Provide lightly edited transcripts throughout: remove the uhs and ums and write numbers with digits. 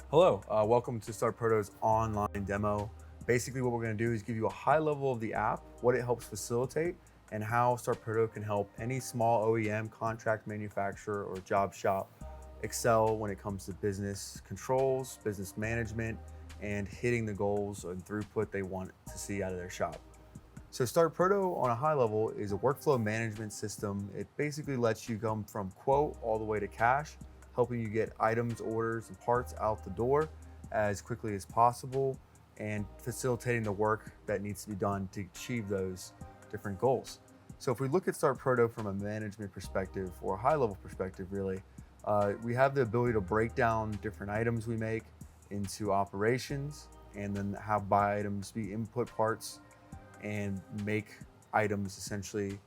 Hello, welcome to StartProto's online demo. Basically, what we're going to do is give you a high level of the app, what it helps facilitate, and how StartProto can help any small OEM, contract manufacturer, or job shop excel when it comes to business controls, business management, and hitting the goals and throughput they want to see out of their shop. So StartProto on a high level is a workflow management system. It basically lets you come from quote all the way to cash, helping you get items, orders, and parts out the door as quickly as possible and facilitating the work that needs to be done to achieve those different goals. So if we look at StartProto from a management perspective or a high level perspective, really, we have the ability to break down different items we make into operations and then have by items be input parts and make items essentially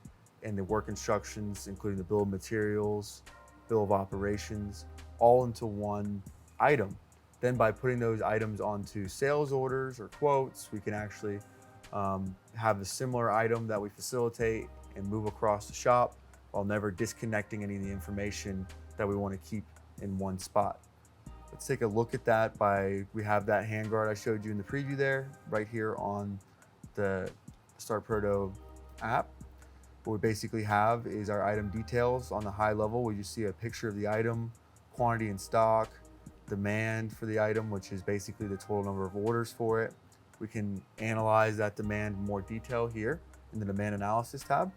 in the work instructions, including the bill of materials, bill of operations, all into one item. Then by putting those items onto sales orders or quotes, we can actually have a similar item that we facilitate and move across the shop while never disconnecting any of the information that we want to keep in one spot. Let's take a look at that we have that handguard I showed you in the preview there, right here on the StartProto app. What we basically have is our item details on the high level where you see a picture of the item, quantity in stock, demand for the item, which is basically the total number of orders for it. We can analyze that demand in more detail here in the demand analysis tab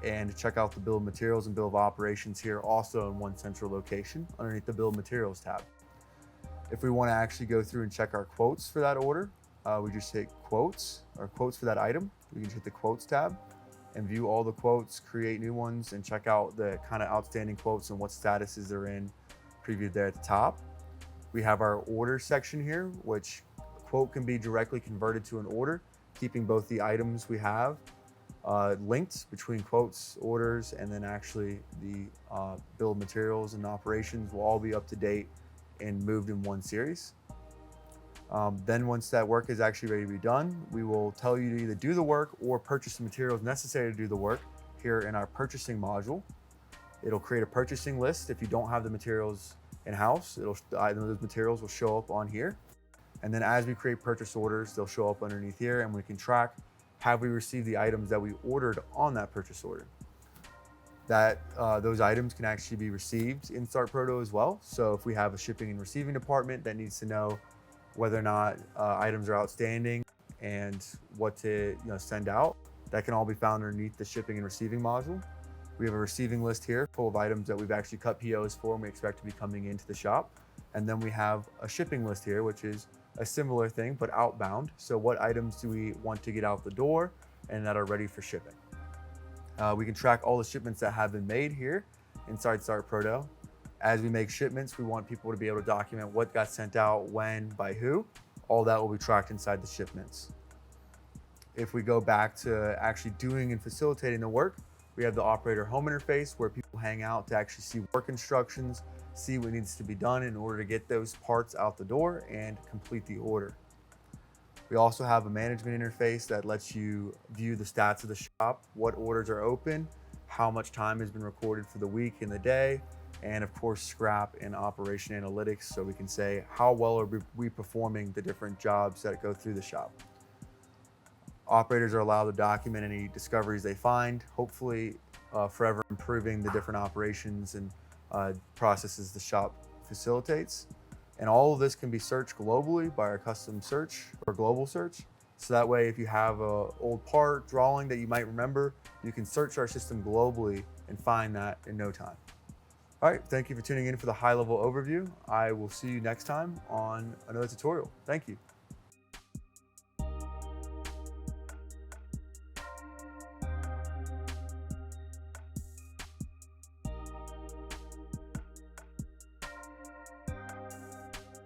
and check out the bill of materials and bill of operations here also in one central location underneath the bill of materials tab. If we want to actually go through and check our quotes for that order, we just hit quotes or quotes for that item. We can hit the quotes tab and view all the quotes, create new ones, and check out the kind of outstanding quotes and what statuses they're in previewed there at the top. We have our order section here, which a quote can be directly converted to an order, keeping both the items we have linked between quotes, orders, and then actually the bill of materials and operations will all be up to date and moved in one series. Then once that work is actually ready to be done, we will tell you to either do the work or purchase the materials necessary to do the work here in our purchasing module. It'll create a purchasing list. If you don't have the materials in-house, those materials will show up on here. And then as we create purchase orders, they'll show up underneath here and we can track, have we received the items that we ordered on that purchase order? Those items can actually be received in StartProto as well. So if we have a shipping and receiving department that needs to know whether or not items are outstanding and what to send out, that can all be found underneath the shipping and receiving module. We have a receiving list here full of items that we've actually cut POs for and we expect to be coming into the shop. And then we have a shipping list here, which is a similar thing, but outbound. So what items do we want to get out the door and that are ready for shipping? We can track all the shipments that have been made here inside StartProto. As we make shipments, we want people to be able to document what got sent out, when, by who. All that will be tracked inside the shipments. If we go back to actually doing and facilitating the work, we have the operator home interface where people hang out to actually see work instructions, see what needs to be done in order to get those parts out the door and complete the order. We also have a management interface that lets you view the stats of the shop, what orders are open, how much time has been recorded for the week and the day, and of course scrap and operation analytics, so we can say how well are we performing the different jobs that go through the shop. Operators are allowed to document any discoveries they find, hopefully forever improving the different operations and processes the shop facilitates. And all of this can be searched globally by our custom search or global search. So that way, if you have an old part, drawing that you might remember, you can search our system globally and find that in no time. All right, thank you for tuning in for the high-level overview. I will see you next time on another tutorial. Thank you.